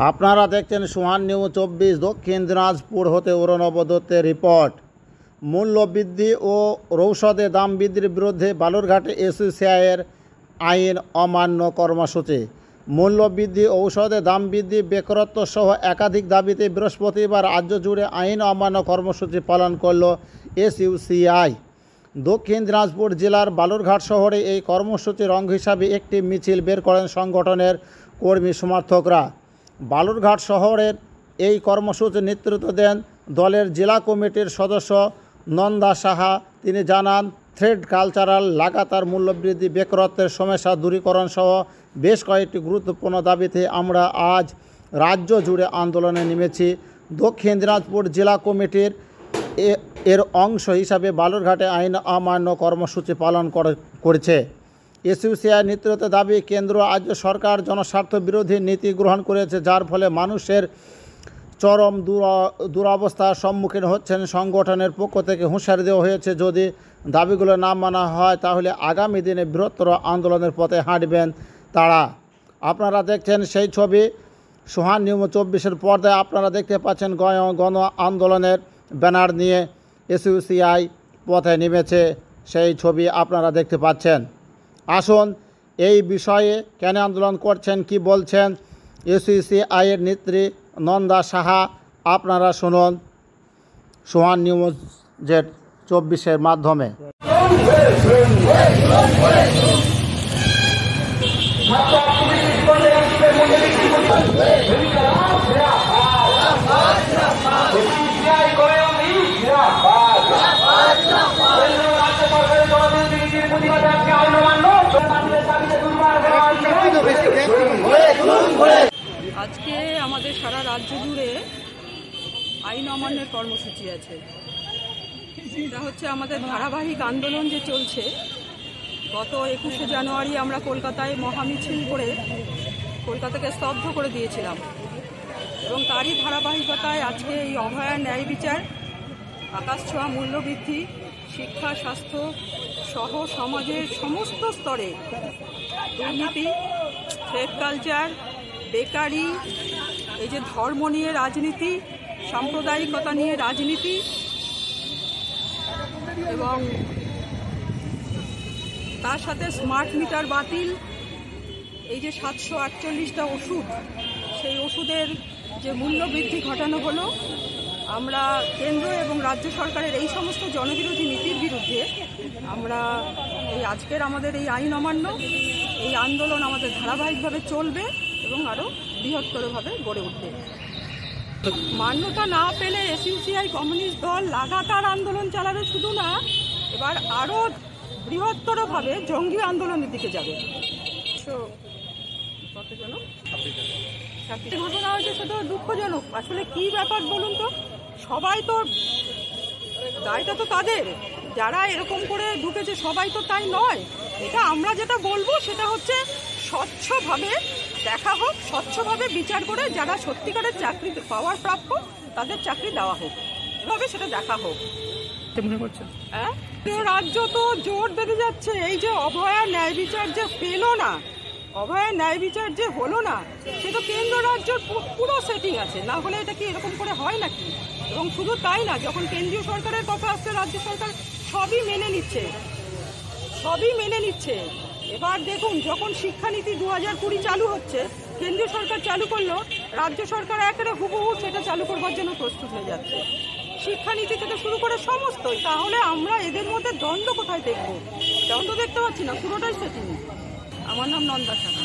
আপনারা দেখছেন সোহান নিউজ 24 দক্ষিণ দিনাজপুর হতে অরুণব দত্তের রিপোর্ট। মূল্যবৃদ্ধি ও ঔষধের দাম বৃদ্ধির বিরুদ্ধে বালুরঘাটে এসইউসিআইয়ের আইন অমান্য কর্মসূচি। মূল্যবৃদ্ধি, ঔষধের দাম বৃদ্ধি, বেকারত্ব সহ একাধিক দাবিতে বৃহস্পতিবার রাজ্য জুড়ে আইন অমান্য কর্মসূচি পালন করল এসইউসিআই। দক্ষিণ দিনাজপুর জেলার বালুরঘাট শহরে এই কর্মসূচির অঙ্গ হিসাবে একটি মিছিল বের করেন সংগঠনের কর্মী সমর্থকরা। বালুরঘাট শহরের এই কর্মসূচির নেতৃত্ব দেন দলের জেলা কমিটির সদস্য নন্দা সাহা। তিনি জানান, থ্রেড কালচারাল লাগাতার মূল্যবৃদ্ধি, বেকারত্বের সমস্যা দূরীকরণ সহ বেশ কয়েকটি গুরুত্বপূর্ণ দাবিতে আমরা আজ রাজ্য জুড়ে আন্দোলনে নেমেছি। দক্ষিণ দিনাজপুর জেলা কমিটির এর অংশ হিসাবে বালুরঘাটে আইন অমান্য কর্মসূচি পালন করেছে। এসইউসিআই নেতৃত্বে দাবি, কেন্দ্র রাজ্য সরকার জনস্বার্থ বিরোধী নীতি গ্রহণ করেছে, যার ফলে মানুষের চরম দুরবস্থার সম্মুখীন হচ্ছেন। সংগঠনের পক্ষ থেকে হুঁশিয়ারি দেওয়া হয়েছে, যদি দাবিগুলো না মানা হয় তাহলে আগামী দিনে বৃহত্তর আন্দোলনের পথে হাঁটবেন তারা। আপনারা দেখছেন সেই ছবি সোহান নিউজ 24-এর পর্দায়। আপনারা দেখতে পাচ্ছেন গণ আন্দোলনের ব্যানার নিয়ে এসইউসিআই পথে নেমেছে, সেই ছবি আপনারা দেখতে পাচ্ছেন। আসুন এই বিষয়ে কেন আন্দোলন করছেন, কি বলছেন এসইউসিআইয়ের নেত্রী নন্দা সাহা, আপনারা শুনুন সোহান নিউজ 24-এর মাধ্যমে। আজকে আমাদের সারা রাজ্য জুড়ে আইন অমান্যের কর্মসূচি আছে। এটা হচ্ছে আমাদের ধারাবাহিক আন্দোলন যে চলছে। গত 21শে জানুয়ারি আমরা কলকাতায় মহামিছিল করে কলকাতাকে স্তব্ধ করে দিয়েছিলাম, এবং তারই ধারাবাহিকতায় আজকে এই অভয়ার ন্যায় বিচার, আকাশছোঁয়া মূল্যবৃদ্ধি, শিক্ষা, স্বাস্থ্য সহ সমাজের সমস্ত স্তরে দুর্নীতি, থ্রেড কালচার, বেকারি, এই যে ধর্ম নিয়ে রাজনীতি, সাম্প্রদায়িকতা নিয়ে রাজনীতি, এবং তার সাথে স্মার্ট মিটার বাতিল, এই যে 748টা ওষুধ, সেই ওষুধের যে মূল্যবৃদ্ধি ঘটানো হলো, আমরা কেন্দ্র এবং রাজ্য সরকারের এই সমস্ত জনবিরোধী নীতির বিরুদ্ধে আমরা এই আজকের আমাদের এই আইন অমান্য, এই আন্দোলন আমাদের ধারাবাহিকভাবে চলবে এবং আরও বৃহত্তরভাবে গড়ে উঠবে। মান্যতা না পেলে এসইউসিআই কমিউনিস্ট দল লাগাতার আন্দোলন চালাবে, শুধু না, এবার আরও বৃহত্তরভাবে জঙ্গি আন্দোলনের দিকে যাবে। ঘটনা হয়েছে, সেটা দুঃখজনক। আসলে কি ব্যাপার বলুন তো, সবাই তো দায়টা তো তাদের, যারা এরকম করে ঢুকেছে সবাই তো তাই নয়। এটা আমরা যেটা বলবো সেটা হচ্ছে স্বচ্ছভাবে দেখা হোক, স্বচ্ছভাবে বিচার করে যারা সত্যিকারের চাকরি পাওয়ার প্রাপ্য তাদের চাকরি দেওয়া হোক, এভাবে সেটা দেখা হোক। মনে করছেন হ্যাঁ, রাজ্য তো জোর বেঁধে যাচ্ছে। এই যে অভয়া ন্যায় বিচার যে পেল না, অভয়া ন্যায় বিচার যে হলো না, সে তো কেন্দ্র রাজ্যের পুরো সেটিং আছে, না হলে এটা কি এরকম করে হয় নাকি? এবং শুধু তাই না, যখন কেন্দ্রীয় সরকারের কথা আসছে, রাজ্য সরকার সবই মেনে নিচ্ছে। এবার দেখুন, যখন শিক্ষানীতি 2020 চালু হচ্ছে, কেন্দ্রীয় সরকার চালু করলো, রাজ্য সরকার একেবারে হুবহু সেটা চালু করবার জন্য প্রস্তুত হয়ে যাচ্ছে, শিক্ষানীতি থেকে শুরু করে সমস্তই। তাহলে আমরা এদের মধ্যে দ্বন্দ্ব কোথায় দেখবো? দ্বন্দ্ব দেখতে পাচ্ছি না, পুরোটাই সেটিং। আমার নাম নন্দা সাহা।